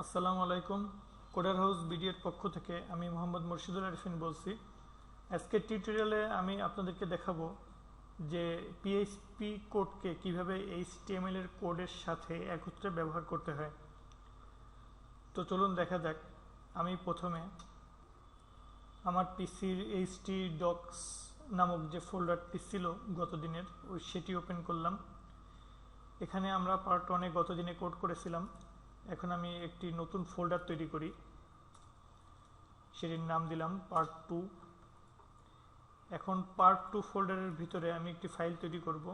আসসালামু আলাইকুম। Coder house বিডিএর পক্ষ থেকে আমি মোহাম্মদ মুর্শিদুল আরিফিন বলছি। আজকের টিউটোরিয়ালে আমি আপনাদেরকে দেখাবো যে পিএইচপি কোডকে কিভাবে এইচটিএমএল এর কোডের সাথে একত্রে ব্যবহার করতে হয়। তো চলুন দেখা যাক। আমি প্রথমে আমার পিসির এইচটি ডক্স নামক যে ফোল্ডারটি ছিল গতদিনের সেটি ওপেন করলাম। এখানে আমরা পার্ট 1-এ গতদিনে কোড করেছিলাম। এখন আমি একটি নতুন ফোল্ডার তৈরি করি, সেটির নাম দিলাম পার্ট 2। এখন পার্ট 2 ফোল্ডারের ভিতরে আমি একটি ফাইল তৈরি করব।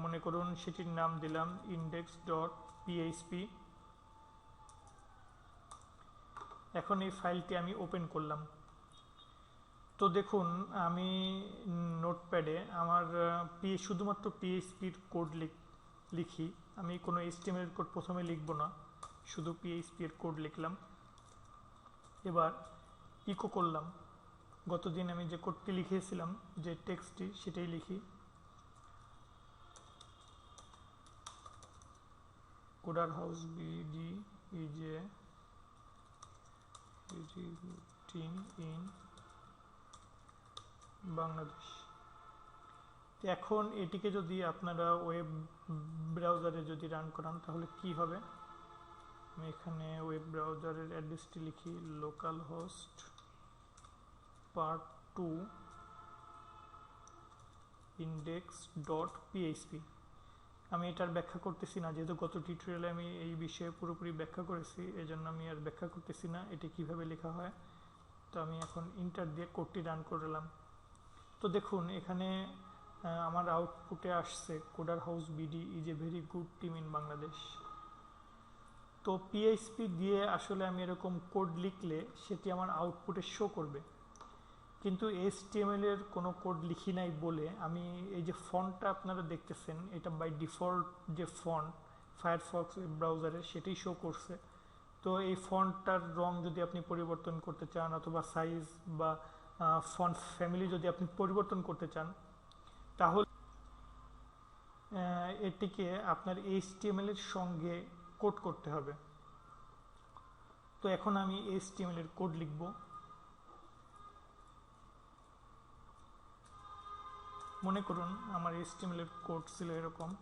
মনে করুন সেটির নাম দিলাম index.php। এখন এই ফাইলটি আমি ওপেন করলাম। তো দেখুন, আমি নোটপ্যাডে আমার শুধুমাত্র পিএইচপির কোড লিখি। আমি কোনো এইচটিএমএল এর কোড প্রথমে লিখব না, শুধু পিএইচপি এর কোড লিখলাম। এবার ইকো করলাম। গতদিন আমি যে কোডটি লিখেছিলাম, যে টেক্সটটি, সেটাই লিখি। Coder house BD is a team in Bangladesh. এখন এটিকে যদি আপনারা ওয়েব ব্রাউজারে যদি রান করান তাহলে কি হবে? আমি এখানে ওয়েব ব্রাউজারের অ্যাড্রেসটি লিখি লোকাল হোস্ট পার্ট 2 index.php। আমি এটার ব্যাখ্যা করতেছি না, যেহেতু গত টিউটোরিয়ালে আমি এই বিষয়ে পুরোপুরি ব্যাখ্যা করেছি, এজন্য আমি আর ব্যাখ্যা করতেছি না এটি কিভাবে লেখা হয়। তো আমি এখন ইন্টার দিয়ে কোডটি রান করলাম। তো দেখুন, এখানে আমার আউটপুটে আসছে coder house BD is a very good team in Bangladesh. তো পিএইচপি দিয়ে আসলে আমি এরকম কোড লিখলে সেটি আমার আউটপুটে শো করবে, কিন্তু এইচটিএমএল এর কোনো কোড লিখি নাই বলে আমি এই যে ফন্টটা আপনারা দেখতেছেন, এটা বাই ডিফল্ট যে ফন্ট ফায়ারফক্স ওয়েব ব্রাউজারে সেটাই শো করছে। তো এই ফন্টটার রং যদি আপনি পরিবর্তন করতে চান, অথবা সাইজ বা ফন্ট ফ্যামিলি যদি আপনি পরিবর্তন করতে চান, তাহলে এটিকে আপনার এইচটিএমএল এর সঙ্গে কোড করতে হবে। তো এখন আমি এইচটিএমএল এর কোড লিখব। মনে করুন আমার এইচটিএমএল এর কোড ছিল এরকম।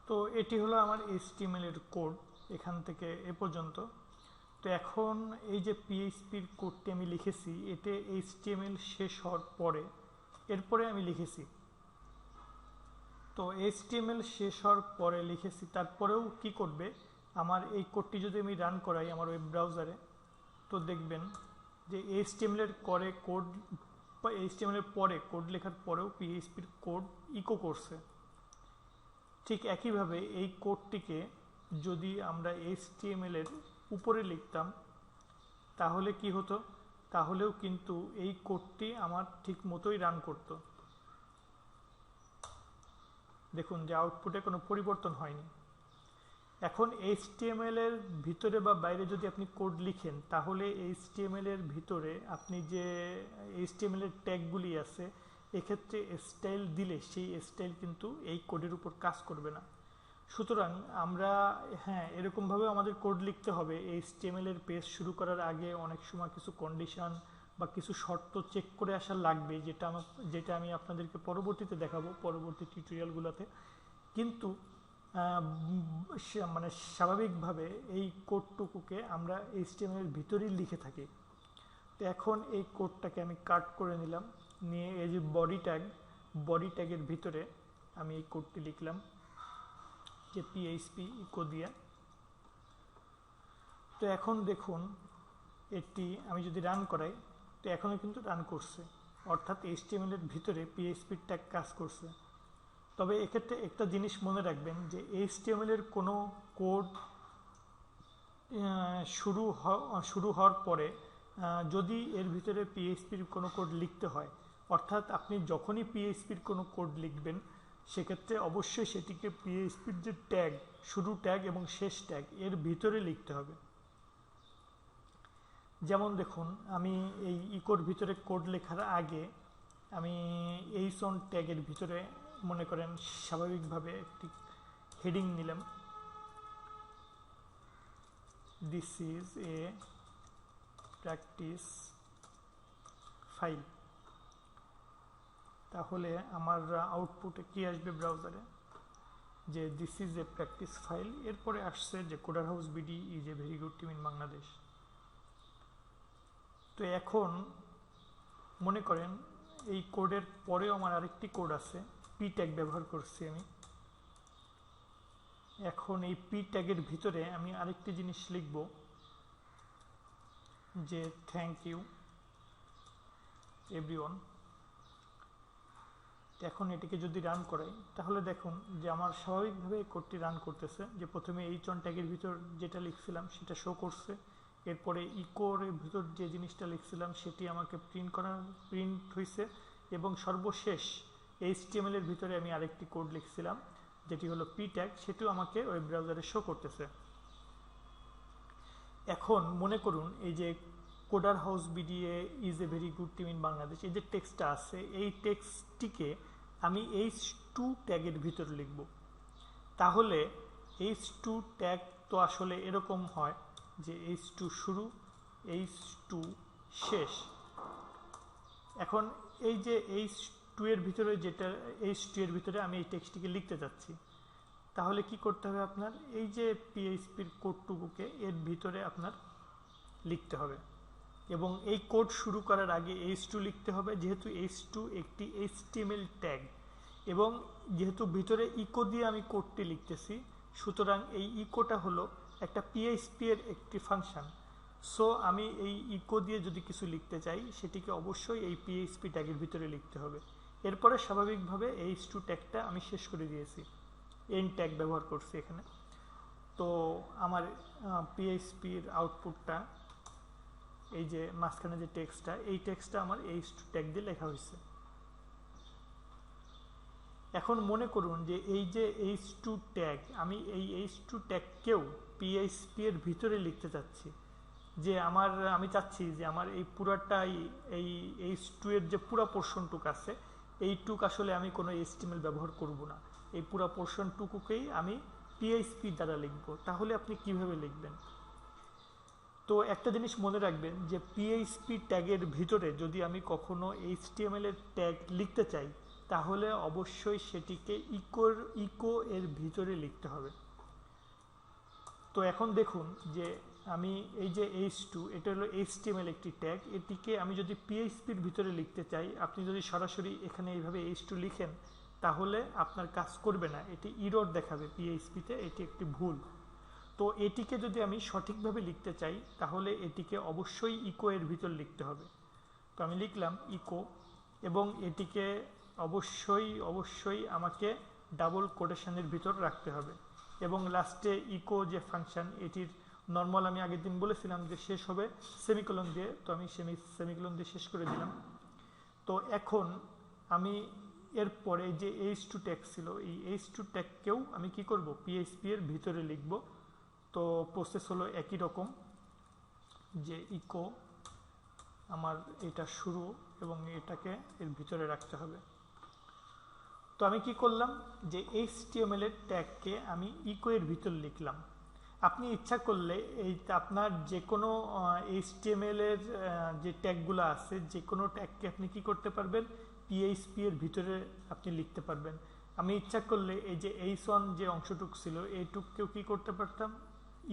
তো এটি হলো আমার এইচটিএমএল এর কোড এখান থেকে এ পর্যন্ত। তো এখন এই যে পিএইচপির কোডটি আমি লিখেছি, এতে এইচটিএমএল শেষ হওয়ার পরে এরপরে আমি লিখেছি। তো এইচটিএমএল শেষ হওয়ার পরে লিখেছি, তারপরেও কি করবে, আমার এই কোডটি যদি আমি রান করাই আমার ওয়েব ব্রাউজারে, তো দেখবেন যে এইচটিএমএল এর পরে কোড লেখার পরেও পিএইচপির কোড ইকো করছে। ঠিক একইভাবে এই কোডটিকে যদি আমরা এইচটিএমএল এর উপরে লিখতাম তাহলে কি হতো, তাহলেও কিন্তু এই কোডটি আমার ঠিক মতোই রান করত। দেখুন যে আউটপুটে কোনো পরিবর্তন হয়নি। এখন এইচটিএমএল এর ভিতরে বা বাইরে যদি আপনি কোড লিখেন, তাহলে এইচটিএমএল এর ভিতরে আপনি যে এইচটিএমএল এর ট্যাগগুলি আছে, এক্ষেত্রে স্টাইল দিলে সেই স্টাইল কিন্তু এই কোডের উপর কাজ করবে না। সুতরাং আমরা এরকমভাবে আমাদের কোড লিখতে হবে। এইচটিএমএল এর পেজ শুরু করার আগে অনেক সময় কিছু কন্ডিশন বা কিছু শর্ত চেক করে আসা লাগবে, যেটা আমি আপনাদেরকে পরবর্তীতে দেখাবো পরবর্তী টিউটোরিয়ালগুলোতে। কিন্তু মানে স্বাভাবিকভাবে এই কোডটুকুকে আমরা এইচটিএমএল এর ভিতরেই লিখে থাকি। তো এখন এই কোডটাকে আমি কাট করে নিলাম, নিয়ে এই যে বডি ট্যাগের ভিতরে আমি এই কোডটি লিখলাম যে পিএইচপি ইকো দিয়ে। তো এখন দেখুন এটি আমি যদি রান করাই, তো এখনও কিন্তু রান করছে, অর্থাৎ এইচটিএমএল এর ভিতরে পিএইচপি ট্যাগ কাজ করছে। তবে এক্ষেত্রে একটা জিনিস মনে রাখবেন যে HTML এর কোনো কোড শুরু হওয়ার পরে যদি এর ভিতরে পিএইচপির কোনো কোড লিখতে হয়, অর্থাৎ আপনি যখনই পিএইচপির কোনো কোড লিখবেন সেক্ষেত্রে অবশ্যই সেটিকে পিএইচপির যে ট্যাগ, শুরু ট্যাগ এবং শেষ ট্যাগ এর ভিতরে লিখতে হবে। যেমন দেখুন, আমি এই ইকোর ভিতরে কোড লেখার আগে আমি এইচঅন ট্যাগের ভিতরে মনে করেন স্বাভাবিকভাবে একটি হেডিং নিলাম, this is a practice file. তাহলে আমার আউটপুটে কি আসবে ব্রাউজারে, যে this is a practice file. এরপরে আসছে যে coder house BD is a very good team in Bangladesh. তো এখন মনে করেন এই কোডের পরেও আমার আরেকটি কোড আছে, পি ট্যাগ ব্যবহার করছি আমি। এখন এই পি ট্যাগের ভিতরে আমি আরেকটি জিনিস লিখব যে থ্যাংক ইউ এভরিওয়ান। এখন এটিকে যদি রান করাই তাহলে দেখুন যে আমার স্বাভাবিকভাবে কোডটি রান করতেছে, যে প্রথমে এইচঅন ট্যাগের ভিতর যেটা লিখছিলাম সেটা শো করছে, এরপরে ইকোর ভিতর যে জিনিসটা লিখছিলাম সেটি আমাকে প্রিন্ট হয়েছে, এবং সর্বশেষ HTML এর ভিতরে আমি আরেকটি কোড লিখছিলাম যেটি হলো পি ট্যাগ, সেটিও আমাকে ওয়েব ব্রাউজারে শো করতেছে। এখন মনে করুন এই যে coder house BDA is a very good team in Bangladesh, এই যে টেক্সটটা আছে এই টেক্সটটিকে আমি H2 ট্যাগের ভিতর লিখব। তাহলে H2 ট্যাগ তো আসলে এরকম হয় যে H2 শুরু, H2 শেষ। এখন এই যে H2 এর ভিতরে যেটা H2 এর ভিতরে আমি এই টেক্সটটিকে লিখতে চাচ্ছি, তাহলে কি করতে হবে আপনার, এই যে পিএইচপির কোডটুকুকে এর ভিতরে আপনার লিখতে হবে, এবং এই কোড শুরু করার আগে H2 লিখতে হবে, যেহেতু H2 একটি HTML ট্যাগ, এবং যেহেতু ভিতরে ইকো দিয়ে আমি কোডটি লিখতেছি, সুতরাং এই ইকোটা হলো একটা পিএইচপি এর একটি ফাংশন। সো আমি এই ইকো দিয়ে যদি কিছু লিখতে চাই সেটিকে অবশ্যই এই পিএইচপি ট্যাগের ভিতরে লিখতে হবে। এরপরে স্বাভাবিকভাবে H2 ট্যাগটা আমি শেষ করে দিয়েছি, এন ট্যাগ ব্যবহার করছি এখানে। তো আমার পিএইচপির আউটপুটটা এই যে মাঝখানে যে টেক্সটটা, এই টেক্সটটা আমার H2 ট্যাগ দিয়ে লেখা হয়েছে। এখন মনে করুন যে এই যে H2 ট্যাগ, আমি এই H2 ট্যাগকেও পিএইচপি এর ভিতরে লিখতে চাচ্ছি, যে আমি চাচ্ছি যে আমার এই পুরাটাই এই H2 এর যে পুরা পোর্শনটুক আছে এইটুক আসলে আমি কোনো HTML ব্যবহার করব না, এই পুরা পোর্শনটুকুকেই আমি পিএইচপি দ্বারা লিখব। তাহলে আপনি কিভাবে লিখবেন? তো একটা জিনিস মনে রাখবেন যে পিএইচপি ট্যাগের ভিতরে যদি আমি কখনো HTML এর ট্যাগ লিখতে চাই তাহলে অবশ্যই সেটিকে ইকো এর ভিতরে লিখতে হবে। তো এখন দেখুন যে আমি এই যে H2, এটা হলো HTML একটি ট্যাগ, এটিকে আমি যদি পিএইচপির ভিতরে লিখতে চাই, আপনি যদি সরাসরি এখানে এইভাবে H2 লিখেন তাহলে আপনার কাজ করবে না, এটি ইরর দেখাবে পিএইচপিতে, এটি একটি ভুল। তো এটিকে যদি আমি সঠিকভাবে লিখতে চাই তাহলে এটিকে অবশ্যই ইকো এর ভিতর লিখতে হবে। তো আমি লিখলাম ইকো, এবং এটিকে অবশ্যই আমাকে ডাবল কোটেশনের ভিতর রাখতে হবে, এবং লাস্টে ইকো যে ফাংশন এটির নর্মাল আমি আগের দিন বলেছিলাম যে শেষ হবে সেমিকোলন দিয়ে, তো আমি সেমিকোলন দিয়ে শেষ করে দিলাম। তো এখন আমি এরপরে যে H2 ট্যাগ ছিল এই H2 ট্যাগকেও আমি কি করব, পিএইচপি এর ভিতরে লিখব। তো প্রসেস হলো একই রকম, যে ইকো আমার এটা শুরু এবং এটাকে এর ভিতরে রাখতে হবে। তো আমি কি করলাম যে HTML এর ট্যাগকে আমি ইকো এর ভিতর লিখলাম। আপনি ইচ্ছা করলে এই আপনার যে কোনো HTML এর যে ট্যাগগুলো আছে যে কোনো ট্যাগকে আপনি কি করতে পারবেন, পিএইচপি এর ভিতরে আপনি লিখতে পারবেন। আমি ইচ্ছা করলে এই যে এইচঅন যে অংশটুক ছিল এইটুককেও কি করতে পারতাম,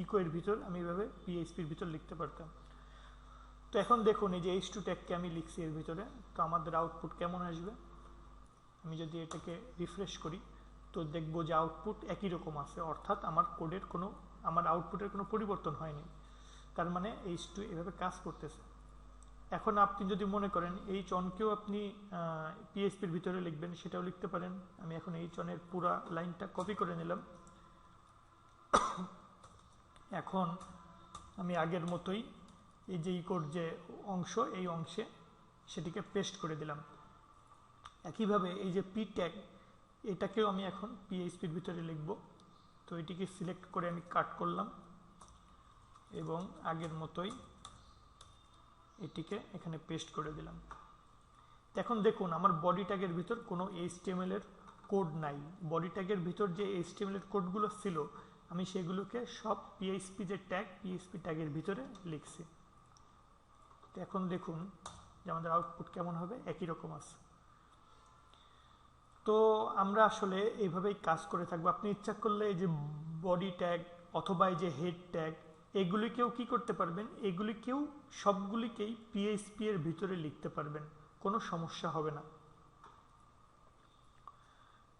ইকো এর ভিতর আমি এভাবে পিএইচপির ভিতর লিখতে পারতাম। তো এখন দেখুন এই যে H2 ট্যাগকে আমি লিখছি এর ভিতরে, তো আমাদের আউটপুট কেমন আসবে। আমি যদি এটাকে রিফ্রেশ করি তো দেখব যে আউটপুট একই রকম আছে, অর্থাৎ আমার আউটপুটের কোনো পরিবর্তন হয়নি, তার মানে H2 এভাবে কাজ করতেছে। এখন আপনি যদি মনে করেন এইচ অনকেও আপনি পিএইচপির ভিতরে লিখবেন, সেটাও লিখতে পারেন। আমি এখন এইচ অনের পুরা লাইনটা কপি করে নিলাম। এখন আমি আগের মতোই এই যে ইকোর যে অংশ, এই অংশে সেটিকে পেস্ট করে দিলাম। একইভাবে এই যে পি ট্যাগ, এটাকেও আমি এখন পিএইচপির ভিতরে লিখব। তো এটিকে সিলেক্ট করে আমি কাট করলাম এবং আগের মতোই এটিকে এখানে পেস্ট করে দিলাম। এখন দেখুন আমার বডি ট্যাগের ভিতর কোনো এইচটিএমএল এর কোড নাই। বডি ট্যাগের ভিতর যে এইচটিএমএল এর কোডগুলো ছিল আমি সেগুলোকে সব পিএইচপি যে ট্যাগ, পিএইচপি ট্যাগের ভিতরে লিখছি। তো এখন দেখুন যে আমাদের আউটপুট কেমন হবে, একই রকম আছে। তো আমরা আসলে এইভাবেই কাজ করে থাকবো। আপনি ইচ্ছা করলে এই যে বডি ট্যাগ অথবা এই যে হেড ট্যাগ, এগুলিকেও কি করতে পারবেন, এগুলিকেও সবগুলিকেই পিএইচপি এর ভিতরে লিখতে পারবেন, কোনো সমস্যা হবে না।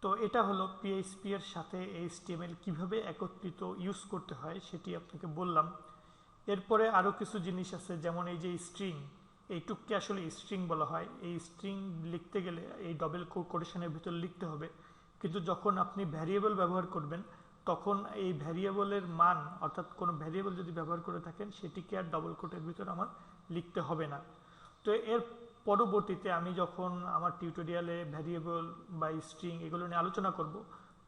তো এটা হলো পিএইচপি এর সাথে এইচটিএমএল কিভাবে একত্রিত ইউজ করতে হয় সেটি আপনাকে বললাম। এরপরে আরও কিছু জিনিস আছে, যেমন এই যে স্ট্রিং, এইটুককে আসলে স্ট্রিং বলা হয়। এই স্ট্রিং লিখতে গেলে এই ডবল কোটেশনের ভিতর লিখতে হবে, কিন্তু যখন আপনি ভ্যারিয়েবল ব্যবহার করবেন তখন এই ভ্যারিয়েবলের মান, অর্থাৎ কোনো ভ্যারিয়েবল যদি ব্যবহার করে থাকেন সেটিকে আর ডবল কোটের ভিতর আমার লিখতে হবে না। তো এর পরবর্তীতে আমি যখন আমার টিউটোরিয়ালে ভ্যারিয়েবল বা স্ট্রিং এগুলো নিয়ে আলোচনা করব,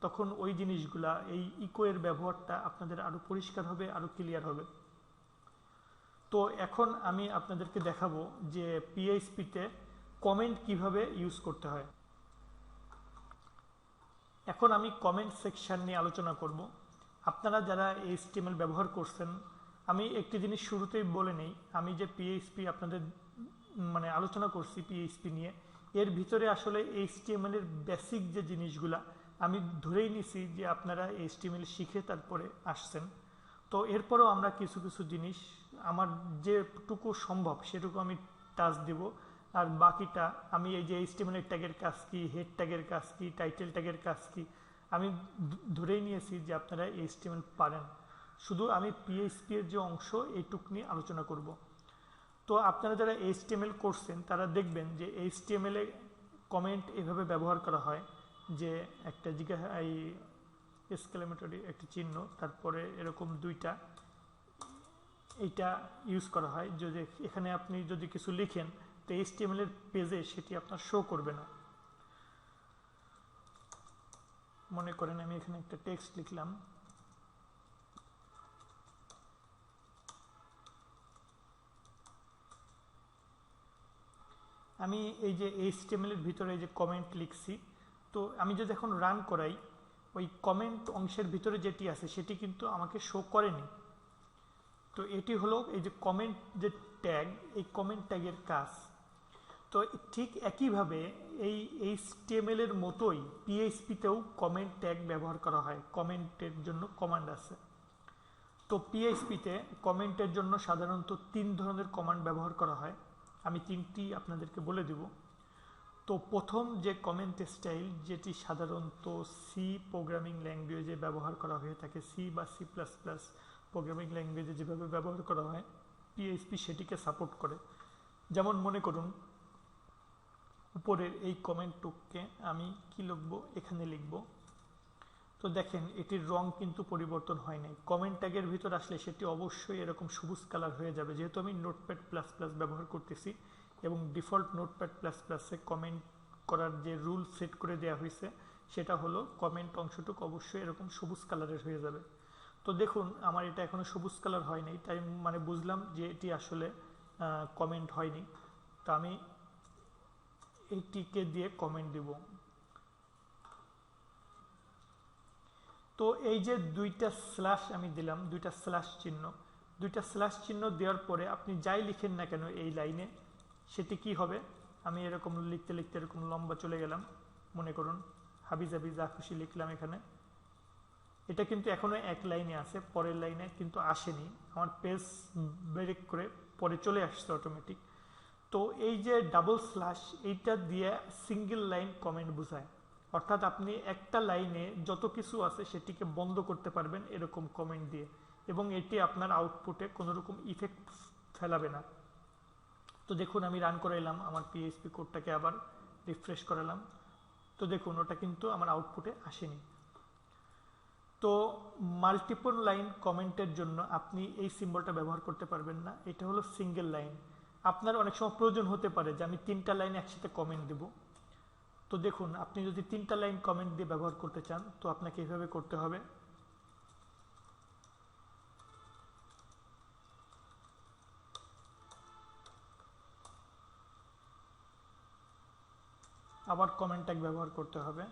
তখন ওই জিনিসগুলা, এই ইকো এর ব্যবহারটা আপনাদের আরও পরিষ্কার হবে, আরও ক্লিয়ার হবে। তো এখন আমি আপনাদেরকে দেখাবো যে পিএইচপিতে কমেন্ট কিভাবে ইউজ করতে হয়। এখন আমি কমেন্ট সেকশন নিয়ে আলোচনা করব। আপনারা যারা এইচটিএমএল ব্যবহার করছেন, আমি একটি জিনিস শুরুতেই বলে নেই, আমি যে পিএইচপি আপনাদের আলোচনা করছি পিএইচপি নিয়ে, এর ভিতরে আসলে এইচটিএমএল এর বেসিক যে জিনিসগুলা আমি ধরেই নিছি যে আপনারা এইচটিএমএল শিখে তারপরে আসছেন। তো এরপরেও আমরা কিছু কিছু জিনিস আমার যেটুকু সম্ভব সেটুকু আমি টাচ দেব, আর বাকিটা আমি এই যে এইচটিএমএল এর ট্যাগের কাজ কি, হেড ট্যাগের কাজ কি, টাইটেল ট্যাগের কাজ কি, আমি ধরেই নিয়েছি যে আপনারা এইচটিএমএল পারেন। শুধু আমি পিএইচপি এর যে অংশ এইটুক নিয়ে আলোচনা করব। তো আপনারা যারা এইচটিএমএল করছেন তারা দেখবেন যে এইচটিএমএল এ কমেন্ট এভাবে ব্যবহার করা হয় যে একটা এই এক্সক্লেমেটরি একটা চিহ্ন, তারপরে এরকম দুইটা, এইটা ইউজ করা হয়। যদি এখানে আপনি যদি কিছু লিখেন তো এইচটিএমএল এর পেজে সেটি আপনার শো করবে না। মনে করেন আমি এখানে একটা টেক্সট লিখলাম, আমি এই যে এইচটিএমএল এর ভিতরে যে কমেন্ট লিখছি, তো আমি যদি এখন রান করাই, ওই কমেন্ট অংশের ভিতরে যেটি আছে সেটি কিন্তু আমাকে শো করেনি। তো এটি হলো এই যে কমেন্ট যে ট্যাগ, এই কমেন্ট ট্যাগের কাজ। তো ঠিক একইভাবে এই এইচটিএমএল এর মতোই পিএইচপিতেও কমেন্ট ট্যাগ ব্যবহার করা হয়। কমেন্টের জন্য কমান্ড আছে। তো পিএইচপিতে কমেন্টের জন্য সাধারণত 3 ধরনের কমান্ড ব্যবহার করা হয়। আমি 3টি আপনাদেরকে বলে দেব। তো প্রথম যে কমেন্ট স্টাইল, যেটি সাধারণত সি প্রোগ্রামিং ল্যাঙ্গুয়েজে ব্যবহার করা হয়ে থাকে, সি বা সি প্লাস প্লাস প্রোগ্রামিং ল্যাঙ্গুয়েজে যেভাবে ব্যবহার করা হয়, পিএইচপি সেটিকে সাপোর্ট করে। যেমন মনে করুন উপরের এই কমেন্টটুককে আমি কি লিখব, এখানে লিখব। তো দেখেন এটির রং কিন্তু পরিবর্তন হয় নাই। কমেন্ট ট্যাগের ভিতর আসলে সেটি অবশ্যই এরকম সবুজ কালার হয়ে যাবে, যেহেতু আমি নোটপ্যাড প্লাস প্লাস ব্যবহার করতেছি এবং ডিফল্ট নোটপ্যাড প্লাস প্লাসে কমেন্ট করার যে রুল সেট করে দেওয়া হয়েছে সেটা হলো কমেন্ট অংশটুকু অবশ্যই এরকম সবুজ কালারের হয়ে যাবে। তো দেখুন আমার এটা এখনো সবুজ কালার হয়নি, তাই বুঝলাম যে এটি আসলে কমেন্ট হয়নি। তো আমি এইটিকে দিয়ে কমেন্ট দিব। তো এই যে দুইটা স্ল্যাশ আমি দিলাম, দুইটা স্ল্যাশ চিহ্ন দেওয়ার পরে আপনি যাই লিখেন না কেন এই লাইনে, সেটি কি হবে, আমি এরকম লিখতে লিখতে এরকম লম্বা চলে গেলাম, মনে করুন হাবিজাবি যা খুশি লিখলাম এখানে, এটা কিন্তু এখনো এক লাইনে আছে, পরের লাইনে কিন্তু আসেনি, আমার পেজ ব্রেক করে পরে চলে আসছে অটোমেটিক। তো এই যে ডাবল স্ল্যাশ, এইটা দিয়ে সিঙ্গেল লাইন কমেন্ট বোঝায়, অর্থাৎ আপনি একটা লাইনে যত কিছু আছে সেটিকে বন্ধ করতে পারবেন এরকম কমেন্ট দিয়ে, এবং এটি আপনার আউটপুটে কোনো রকম ইফেক্ট ফেলাবে না। তো তো দেখুন আমি রান করাইলাম আমার পিএইচপি কোডটাকে, আবার রিফ্রেশ করালাম। তো দেখুন ওটা কিন্তু আমার আউটপুটে আসেনি। তো মাল্টিপল লাইন কমেন্টের জন্য আপনি এই সিম্বলটা ব্যবহার করতে পারবেন না, এটা হলো সিঙ্গেল লাইন। আপনার অনেক সময় প্রয়োজন হতে পারে যে আমি 3টা লাইন একসাথে কমেন্ট দেব। তো দেখুন আপনি যদি 3টা লাইন কমেন্ট দিয়ে ব্যবহার করতে চান তো আপনাকে এইভাবে করতে হবে। আবার কমেন্ট ট্যাগ ব্যবহার করতে হবে।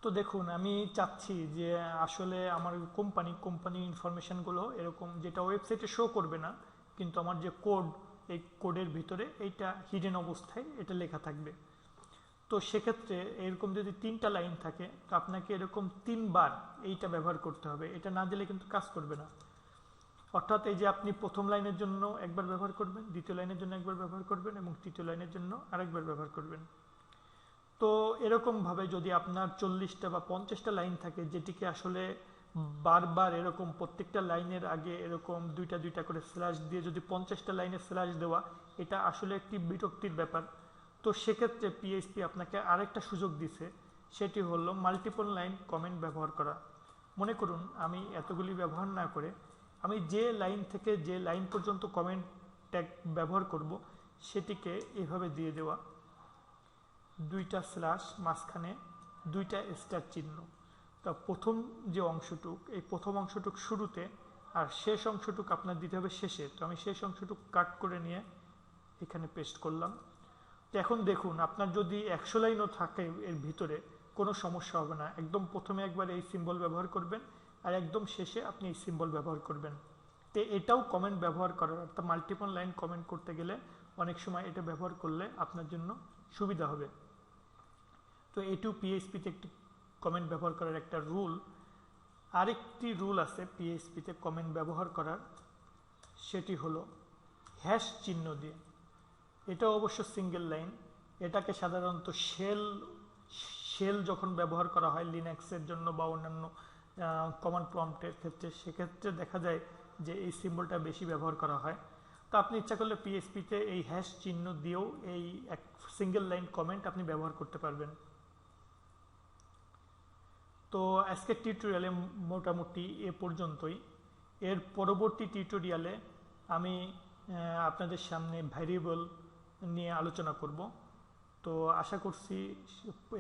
তো দেখুন আমি চাচ্ছি যে আসলে আমার কোম্পানি ইনফরমেশনগুলো এরকম, যেটা ওয়েবসাইটে শো করবে না, কিন্তু আমার যে কোড, এই কোডের ভিতরে এইটা হিডেন অবস্থায় এটা লেখা থাকবে। তো সেক্ষেত্রে এরকম যদি 3টা লাইন থাকে তো আপনাকে এরকম 3বার এইটা ব্যবহার করতে হবে, এটা না দিলে কিন্তু কাজ করবে না। অর্থাৎ এই যে আপনি প্রথম লাইনের জন্য একবার ব্যবহার করবেন, দ্বিতীয় লাইনের জন্য একবার ব্যবহার করবেন এবং তৃতীয় লাইনের জন্য আরেকবার ব্যবহার করবেন। তো এরকমভাবে যদি আপনার 40টা বা 50টা লাইন থাকে, যেটিকে আসলে বারবার এরকম প্রত্যেকটা লাইনের আগে এরকম দুইটা দুইটা করে স্ল্যাশ দিয়ে যদি 50টা লাইনে স্ল্যাশ দেওয়া, এটা আসলে একটি বিরক্তির ব্যাপার। তো সেক্ষেত্রে পিএইচপি আপনাকে আরেকটা সুযোগ দিছে, সেটি হলো মাল্টিপল লাইন কমেন্ট ব্যবহার করা। মনে করুন আমি এতগুলি ব্যবহার না করে আমি যে লাইন থেকে যে লাইন পর্যন্ত কমেন্ট ট্যাগ ব্যবহার করব সেটিকে এভাবে দিয়ে দেওয়া, 2টা স্ল্যাশ, মাঝখানে 2টা স্টার চিহ্ন। তা প্রথম যে অংশটুক, এই প্রথম অংশটুক শুরুতে আর শেষ অংশটুক আপনার দিতে হবে শেষে। তো আমি শেষ অংশটুক কাট করে নিয়ে এখানে পেস্ট করলাম। তো এখন দেখুন আপনার যদি 100 লাইনও থাকে এর ভিতরে কোনো সমস্যা হবে না, একদম প্রথমে একবার এই সিম্বল ব্যবহার করবেন আর একদম শেষে আপনি এই সিম্বল ব্যবহার করবেন। তো এটাও কমেন্ট ব্যবহার করার, অর্থাৎ মাল্টিপল লাইন কমেন্ট করতে গেলে অনেক সময় এটা ব্যবহার করলে আপনার জন্য সুবিধা হবে। তো এটিও পিএইচপিতে একটি কমেন্ট ব্যবহার করার একটা রুল। আরেকটি রুল আছে পিএইচপিতে কমেন্ট ব্যবহার করার, সেটি হলো হ্যাশ চিহ্ন দিয়ে। এটা অবশ্য সিঙ্গেল লাইন, এটাকে সাধারণত শেল যখন ব্যবহার করা হয় লিনাক্সের জন্য বা অন্যান্য কমান্ড প্রম্পটের ক্ষেত্রে, সেক্ষেত্রে দেখা যায় যে এই সিম্বলটা বেশি ব্যবহার করা হয়। তো আপনি ইচ্ছা করলে পিএইচপিতে এই হ্যাশ চিহ্ন দিয়েও এই এক সিঙ্গেল লাইন কমেন্ট আপনি ব্যবহার করতে পারবেন। তো আজকের টিউটোরিয়ালে মোটামুটি এ পর্যন্তই। এর পরবর্তী টিউটোরিয়ালে আমি আপনাদের সামনে ভ্যারিয়েবল নিয়ে আলোচনা করব। তো আশা করছি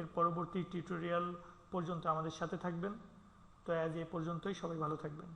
এর পরবর্তী টিউটোরিয়াল পর্যন্ত আমাদের সাথে থাকবেন। তো আজ এ পর্যন্তই, সবাই ভালো থাকবেন।